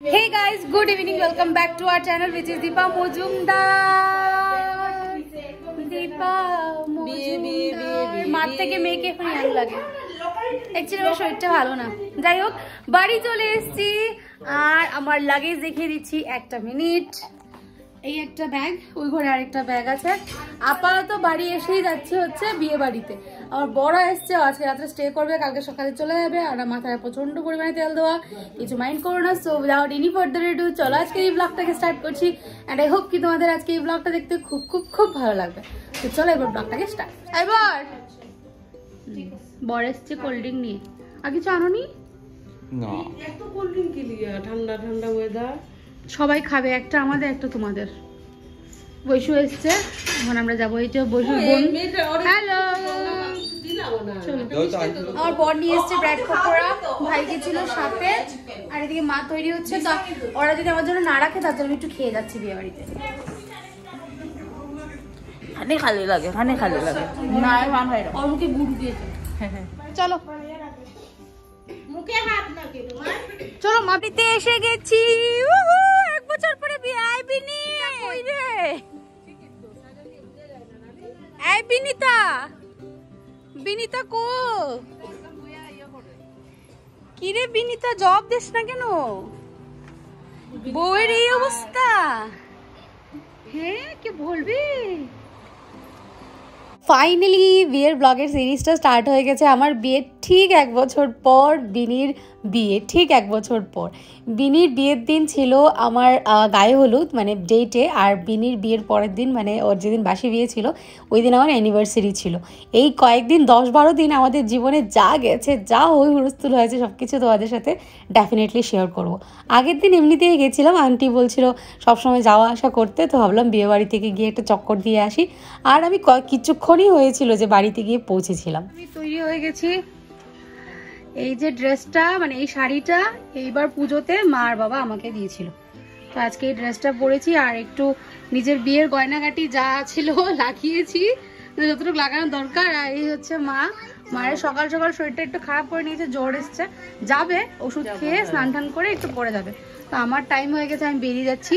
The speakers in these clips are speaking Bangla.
Hey guys, good evening. Welcome back to our channel, which is Deepa Mojumdar. Deepa Mojumdar. মাঠ থেকে মেয়েকে এখন ইয়াং লাগে। Actually ওর শরীরটা ভালো না। যাই হোক, বাড়ি চলে এসেছি আর আমার লাগেজ দেখিয়ে দিচ্ছি একটা মিনিট। এই একটা ব্যাগ, ওই ঘরে আরেকটা ব্যাগ আছে। আপাতত বাড়ি এসেই যাচ্ছে হচ্ছে বিয়ে বাড়িতে। আমার বড় এসছে, আজকে রাত্রে স্টে করবে, কালকে সকালে চলে যাবে। আর মাথায় প্রচন্ড পরিমাণে তেল দেওয়া, কিছু মাইন্ড করো না। So without any further edu চলো আজকে এই ব্লগটাকে স্টার্ট করছি। অ্যান্ড আই হোপ কি তোমাদের আজকে এই ব্লগটা দেখতে খুব খুব খুব ভালো লাগবে। তো চলো এবার ব্লগটাকে স্টার্ট। এবার বড় এসছে কোল্ড ড্রিঙ্ক নিয়ে। আর কিছু আনোনি? না, এত কোল্ড ড্রিঙ্ক কি লিয়া? ঠান্ডা ঠান্ডা ওয়েদার, সবাই খাবে, একটা আমাদের একটা তোমাদের। বৈশু এসছে, এখন আমরা যাবো। এই যে বৈশু বোন। হ্যালো, আমার বর নিয়ে এসছে ব্রেড পকোড়া, ভাই গেছিল সাথে। আর এদিকে মা তৈরি হচ্ছে। তো ওরা যদি আমার জন্য না রাখে তার জন্য একটু খেয়ে যাচ্ছি বিয়ে বাড়িতে। খানে খালি লাগে, খানে খালি লাগে না, মান হয় না। ওর মুখে গুড় দিয়েছে। চলো মুখে হাত লাগে তোমার। চলো মাটিতে এসে গেছি। এক বছর পরে বিয়ে। আই বিনি, কই রে? এই বিনিতা, বিনিতা কো? কি রে বিনিতা, জব দিস না কেন? বউয়ের এই অবস্থা। হ্যাঁ, কি বলবি? ফাইনালি বিয়ের ব্লগের সিরিজটা স্টার্ট হয়ে গেছে। আমার বিয়ের ঠিক এক বছর পর বিনির বিয়ে, ঠিক এক বছর পর। বিনির বিয়ের দিন ছিল আমার গায়ে হলুদ, মানে ডেটে। আর বিনির বিয়ের পরের দিন, মানে ওর যেদিন বাসি বিয়ে ছিল, ওই দিন আমার অ্যানিভার্সারি ছিল। এই কয়েকদিন 10-12 দিন আমাদের জীবনে যা গেছে, যা হই হুড়স্থুল হয়েছে, সব কিছু তোমাদের সাথে ডেফিনেটলি শেয়ার করব। আগের দিন এমনিতেই গেছিলাম, আন্টি বলছিল সবসময় যাওয়া আসা করতে, তো ভাবলাম বিয়ে বাড়ি থেকে গিয়ে একটা চক্কর দিয়ে আসি। আর আমি কিছুক্ষণই হয়েছিল যে বাড়িতে গিয়ে পৌঁছেছিলাম। আমি তৈরি হয়ে গেছি। এই যে ড্রেসটা, মানে এই শাড়িটা এইবার পুজোতে মা আর বাবা আমাকে দিয়েছিল, তো আজকে এই ড্রেসটা পরেছি। আর একটু নিজের বিয়ের গয়নাগাটি যা ছিল লাগিয়েছি, যতটুকু লাগানোর দরকার। আর এই হচ্ছে মা। মায়ের সকাল সকাল শরীরটা একটু খারাপ করে নিয়েছে, জ্বর এসছে, যাবে ওষুধ খেয়ে স্নান টান করে একটু পরে যাবে। তো আমার টাইম হয়ে গেছে, আমি বেরিয়ে যাচ্ছি।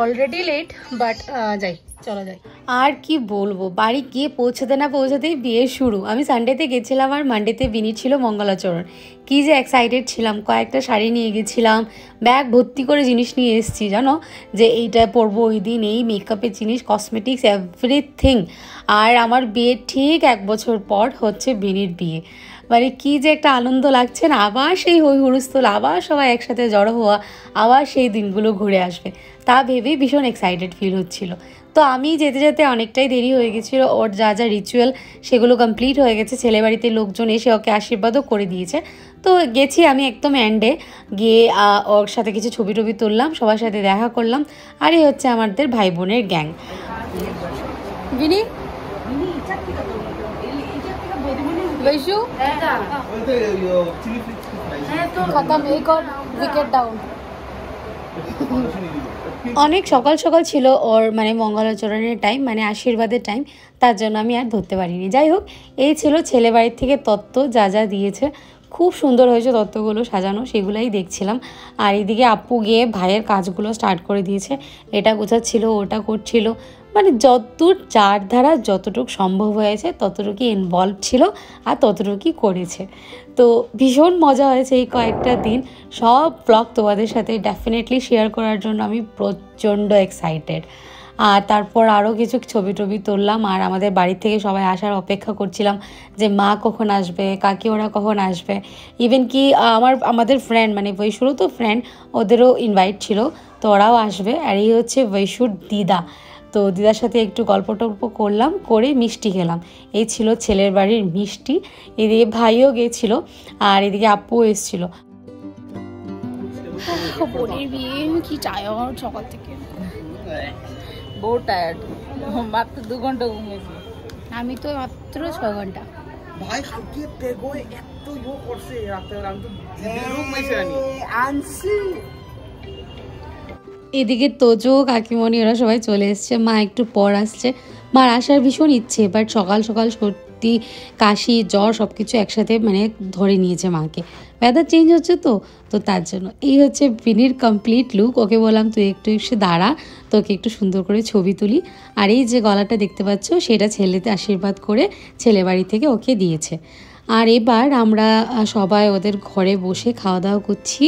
অলরেডি লেট, বাট যাই, চলো যাই। আর কি বলবো, বাড়ি গিয়ে পৌঁছাতে না পৌঁছাতেই বিয়ে শুরু। আমি সানডেতে গেছিলাম আর মানডেতে বিনির ছিল মঙ্গলাচরণ। কী যে এক্সাইটেড ছিলাম, কয়েকটা শাড়ি নিয়ে গেছিলাম, ব্যাগ ভর্তি করে জিনিস নিয়ে এসেছি, জানো যে এইটা পরবো ওই দিন, এই মেকআপের জিনিস, কসমেটিক্স, এভরিথিং। আর আমার বিয়ে ঠিক এক বছর পর হচ্ছে বিনির বিয়ে। মানে কি যে একটা আনন্দ লাগছে না, আবার সেই হই হুড়স্থুল, আবার সবাই একসাথে জড়ো হওয়া, আবার সেই দিনগুলো ঘুরে আসবে, তা ভেবেই ভীষণ এক্সাইটেড ফিল হচ্ছিল। তো আমি যেতে যেতে অনেকটাই দেরি হয়ে গেছিলো। ওর যা যা রিচুয়াল সেগুলো কমপ্লিট হয়ে গেছে। ছেলে বাড়িতে লোকজন এসে ওকে আশীর্বাদও করে দিয়েছে। তো গেছি আমি একদম এন্ডে গিয়ে ওর সাথে কিছু ছবি টবি তুললাম, সবার সাথে দেখা করলাম। আর এই হচ্ছে আমাদের ভাই বোনের গ্যাং। বিনি বৈশু খতম, এই কর উইকেট ডাউন। অনেক সকাল সকাল ছিল ওর, মানে মঙ্গলাচরণের টাইম, মানে আশীর্বাদের টাইম, তার জন্য আমি আর ধরতে পারিনি। যাই হোক, এই ছিল ছেলে বাড়ির থেকে তত্ত্ব যা যা দিয়েছে। খুব সুন্দর হয়েছে তত্ত্বগুলো সাজানো, সেগুলাই দেখছিলাম। আর এদিকে আপু গিয়ে ভাইয়ের কাজগুলো স্টার্ট করে দিয়েছে, এটা গোছাচ্ছিল, ওটা করছিল, মানে যতদূর যার দ্বারা যতটুকু সম্ভব হয়েছে ততটুকুই ইনভলভ ছিল আর ততটুকুই করেছে। তো ভীষণ মজা হয়েছে এই কয়েকটা দিন। সব ব্লগ তোমাদের সাথে ডেফিনেটলি শেয়ার করার জন্য আমি প্রচণ্ড এক্সাইটেড। আর তারপর আরও কিছু ছবি টবি তুললাম। আর আমাদের বাড়ি থেকে সবাই আসার অপেক্ষা করছিলাম যে মা কখন আসবে, কাকি ওরা কখন আসবে। ইভেন কি আমাদের ফ্রেন্ড, মানে বৈশুরও তো ফ্রেন্ড, ওদেরও ইনভাইট ছিল, তো ওরাও আসবে। আর এই হচ্ছে বৈশুর দিদা। তো দিদার সাথে একটু গল্প টল্প করলাম, করে মিষ্টি খেলাম। এই ছিল ছেলের বাড়ির মিষ্টি। এদিকে ভাইও গিয়েছিল আর এদিকে আপু এসেছিল। বোনের বিয়ে, কি টায়ার্ড সকাল থেকে, বহু টায়ার্ড। মাত্র 2 ঘন্টা ঘুমিয়েছি। আমি তো মাত্র 6 ঘন্টা। ভাই কালকে তেগো এত ইয়ে করছে রাতে, আমি তো রুম মাইছে আনি আনছি। এদিকে তোজো, কাকিমণি ওরা সবাই চলে এসছে। মা একটু পর আসছে। মার আসার ভীষণ ইচ্ছে, বাট সকাল সকাল সত্যি কাশি জ্বর সব কিছু একসাথে মানে ধরে নিয়েছে মাকে। ওয়েদার চেঞ্জ হচ্ছে তো তার জন্য। এই হচ্ছে বিনির কমপ্লিট লুক। ওকে বললাম তুই একটু এসে দাঁড়া, তোকে একটু সুন্দর করে ছবি তুলি। আর এই যে গলাটা দেখতে পাচ্ছ সেটা ছেলেতে আশীর্বাদ করে ছেলে বাড়ি থেকে ওকে দিয়েছে। আর এবার আমরা সবাই ওদের ঘরে বসে খাওয়া দাওয়া করছি।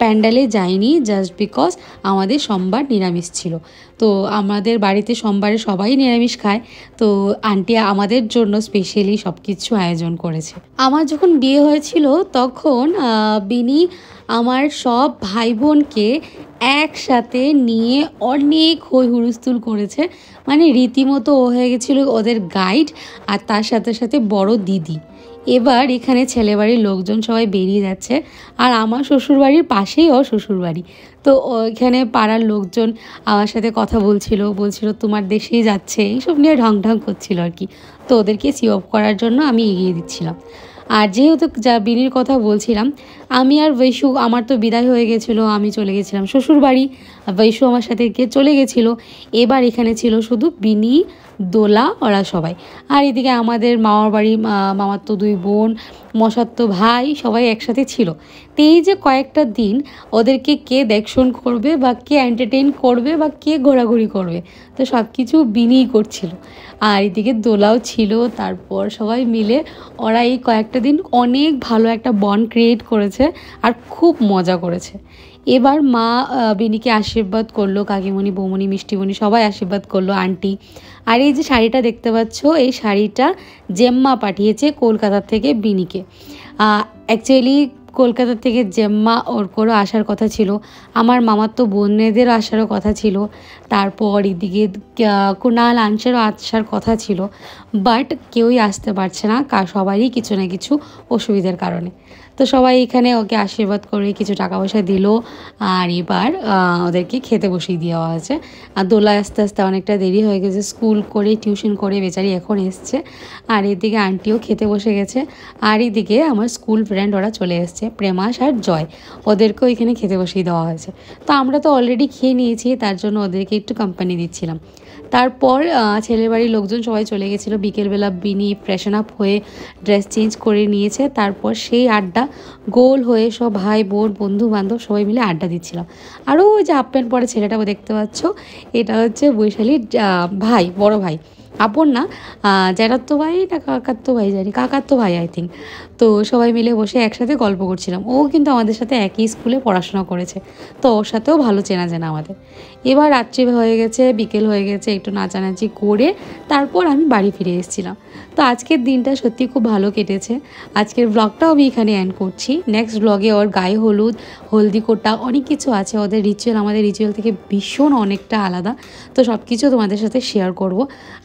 প্যান্ডেলে যাইনি জাস্ট বিকজ আমাদের সোমবার নিরামিষ ছিল। তো আমাদের বাড়িতে সোমবারে সবাই নিরামিষ খায়, তো আন্টি আমাদের জন্য স্পেশালি সব কিছু আয়োজন করেছে। আমার যখন বিয়ে হয়েছিল তখন বিনি আমার সব ভাই বোনকে একসাথে নিয়ে অনেক হই হুলস্থুল করেছে, মানে রীতিমতো ও হয়ে গেছিলো ওদের গাইড আর তার সাথে সাথে বড় দিদি। এবার এখানে ছেলেবাড়ির লোকজন সবাই বেরিয়ে যাচ্ছে, আর আমার শ্বশুরবাড়ির পাশেই ওর শ্বশুরবাড়ি। তো ওইখানে পাড়ার লোকজন আমার সাথে কথা বলছিল তোমার দেশেই যাচ্ছে, এইসব নিয়ে ঢং ঢং করছিল আর কি। তো ওদেরকে সি অফ করার জন্য আমি এগিয়ে দিচ্ছিলাম। আর যেহেতু যা বিনির কথা বলছিলাম, আমি আর বৈশু, আমার তো বিদায় হয়ে গেছিলো, আমি চলে গেছিলাম শ্বশুরবাড়ি, বৈশু আমার সাথে গিয়ে চলে গেছিলো। এবার এখানে ছিল শুধু বিনি, দোলা, ওরা সবাই। আর এদিকে আমাদের মামার বাড়ি, মামার তো 2 বোন, মশার তো ভাই, সবাই একসাথে ছিল। তো এই যে কয়েকটা দিন ওদেরকে কে দেখশন করবে বা কে এন্টারটেইন করবে বা কে ঘোরাঘুরি করবে, তো সব কিছু বিনিই করছিল। আর এদিকে দোলাও ছিল। তারপর সবাই মিলে ওরা এই কয়েকটা দিন অনেক ভালো একটা বন্ড ক্রিয়েট করেছে আর খুব মজা করেছে। এবার মা বিনিকে আশীর্বাদ করলো, কাকিমণি, বৌমণি, মিষ্টিমণি সবাই আশীর্বাদ করলো, আন্টি। আর এই যে শাড়িটা দেখতে পাচ্ছ, এই শাড়িটা জেম্মা পাঠিয়েছে কলকাতা থেকে বিনিকে। অ্যাকচুয়ালি কলকাতা থেকে জেম্মা ওর করে আসার কথা ছিল, আমার মামার তো বোনেদেরও আসারও কথা ছিল, তারপর এদিকে কুণাল আনসারও আসার কথা ছিল, বাট কেউই আসতে পারছে না, সবারই কিছু না কিছু অসুবিধার কারণে। তো সবাই এখানে ওকে আশীর্বাদ করে কিছু টাকা পয়সা দিল, আর এবার ওদেরকে খেতে বসিয়ে দেওয়া হয়েছে। আর দোলায় আস্তে আস্তে অনেকটা দেরি হয়ে গেছে, স্কুল করে টিউশন করে বেচারি এখন এসছে। আর এদিকে আন্টিও খেতে বসে গেছে, আর এদিকে আমার স্কুল ফ্রেন্ড ওরা চলে এসছে, প্রেমাস আর জয়, ওদেরকেও এখানে খেতে বসিয়ে দেওয়া হয়েছে। তো আমরা তো অলরেডি খেয়ে নিয়েছি, তার জন্য ওদেরকে একটু কোম্পানি দিচ্ছিলাম। তারপর ছেলের বাড়ির লোকজন সবাই চলে গেছিলো। বিকেলবেলা বিনি ফ্রেশন আপ হয়ে ড্রেস চেঞ্জ করে নিয়েছে, তারপর সেই আড্ডা গোল হয়ে সব ভাই বোন বন্ধু বান্ধব সবাই মিলে আড্ডা দিচ্ছিলাম। আরও ওই যে হাফ প্যান্ট পরে ছেলেটা দেখতে পাচ্ছ, এটা হচ্ছে বৈশালীর ভাই, বড় ভাই, আপন না, জ্যাঠাতো ভাই না কাকাতো ভাই, জানি কাকাতো ভাই আই থিঙ্ক। তো সবাই মিলে বসে একসাথে গল্প করছিলাম। ও কিন্তু আমাদের সাথে একই স্কুলে পড়াশোনা করেছে, তো ওর সাথেও ভালো চেনা জানা আমাদের। এবার রাত্রি হয়ে গেছে, বিকেল হয়ে গেছে, একটু নাচানাচি করে তারপর আমি বাড়ি ফিরে এসেছিলাম। তো আজকের দিনটা সত্যি খুব ভালো কেটেছে। আজকের ব্লগটাও আমি এখানে এন্ড করছি। নেক্সট ব্লগে ওর গায়ে হলুদ, হলদি কোটা অনেক কিছু আছে, ওদের রিচুয়াল আমাদের রিচুয়াল থেকে ভীষণ অনেকটা আলাদা। তো সব কিছু তোমাদের সাথে শেয়ার করব।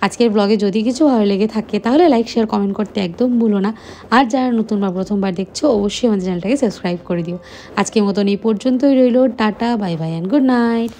আজকের ব্লগে যদি কিছু ভালো লেগে থাকে তাহলে লাইক, শেয়ার, কমেন্ট করতে একদম ভুলো না। আর যারা নতুন বা প্রথমবার দেখছো অবশ্যই আমাদের চ্যানেলটাকে সাবস্ক্রাইব করে দিও। আজকের মতন এই পর্যন্তই রইল। Tata, bye bye and good night.